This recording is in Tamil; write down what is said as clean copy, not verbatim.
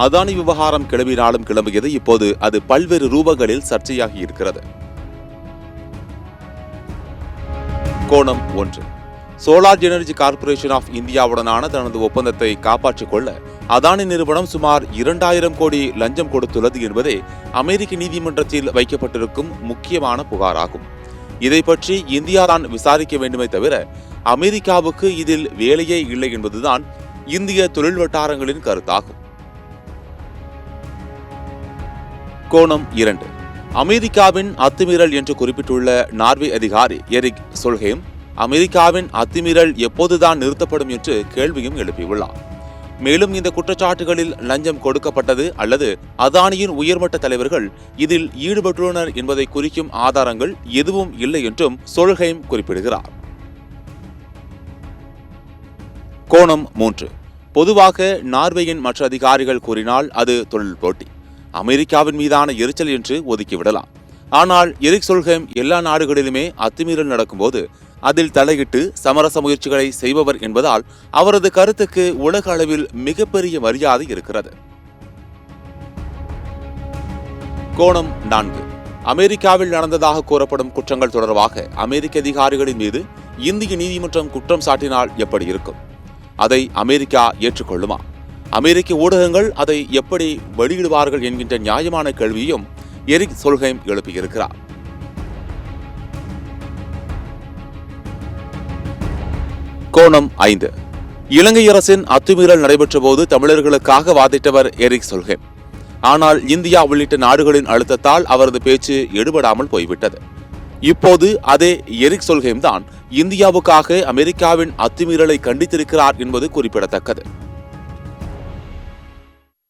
அதானி விவகாரம் கிளம்பினாலும் கிளம்பியது, இப்போது அது பல்வேறு ரூபங்களில் சர்ச்சையாகி இருக்கிறது. கோணம் 1. சோலார் எனர்ஜி கார்ப்பரேஷன் ஆஃப் இந்தியாவுடனான தனது ஒப்பந்தத்தை காப்பாற்றிக் கொள்ள அதானி நிறுவனம் சுமார் 2000 கோடி லஞ்சம் கொடுத்துள்ளது என்பதே அமெரிக்க நீதிமன்றத்தில் வைக்கப்பட்டிருக்கும் முக்கியமான புகாராகும். இதை பற்றி இந்தியா தான் விசாரிக்க வேண்டுமே தவிர அமெரிக்காவுக்கு இதில் வேலையே இல்லை என்பதுதான் இந்திய தொழில் வட்டாரங்களின் கருத்தாகும். கோணம் 2. அமெரிக்காவின் அத்துமீறல் என்று குறிப்பிட்டுள்ள நார்வே அதிகாரி எரிக் சொல்ஹேம் அமெரிக்காவின் அத்துமீறல் எப்போதுதான் நிறுத்தப்படும் என்று கேள்வியும் எழுப்பியுள்ளார். மேலும் இந்த குற்றச்சாட்டுகளில் லஞ்சம் கொடுக்கப்பட்டது அல்லது அதானியின் உயர்மட்ட தலைவர்கள் இதில் ஈடுபட்டுள்ளனர் என்பதை குறிக்கும் ஆதாரங்கள் எதுவும் இல்லை என்றும் சொல்ஹேம் குறிப்பிடுகிறார். கோணம் 3. பொதுவாக நார்வேயின் மற்ற அதிகாரிகள் கூறினால் அது தொழில் போட்டி, அமெரிக்காவின் மீதான எரிச்சல் என்று ஒதுக்கிவிடலாம். ஆனால் எரிக் சொல்ஹேம் எல்லா நாடுகளிலுமே அத்துமீறல் நடக்கும்போது அதில் தலையிட்டு சமரச முயற்சிகளை செய்பவர் என்பதால் அவரது கருத்துக்கு உலக அளவில் மிகப்பெரிய மரியாதை இருக்கிறது. கோணம் 4. அமெரிக்காவில் நடந்ததாக கூறப்படும் குற்றங்கள் தொடர்பாக அமெரிக்க அதிகாரிகளின் மீது இந்திய நீதிமன்றம் குற்றம் சாட்டினால் எப்படி இருக்கும்? அதை அமெரிக்கா ஏற்றுக்கொள்ளுமா? அமெரிக்க ஊடகங்கள் அதை எப்படி வெளியிடுவார்கள் என்கின்ற நியாயமான கேள்வியையும் எரிக் சொல்ஹேம் எழுப்பியிருக்கிறார். கோணம் 5. இலங்கை அரசின் அத்துமீறல் நடைபெற்ற போது தமிழர்களுக்காக வாதிட்டவர் எரிக் சொல்ஹேம். ஆனால் இந்தியா உள்ளிட்ட நாடுகளின் அழுத்தத்தால் அவரது பேச்சு எடுபடாமல் போய்விட்டது. இப்போது அதே எரிக் சொல்ஹேம் தான் இந்தியாவுக்காக அமெரிக்காவின் அத்துமீறலை கண்டித்திருக்கிறார் என்பது குறிப்பிடத்தக்கது.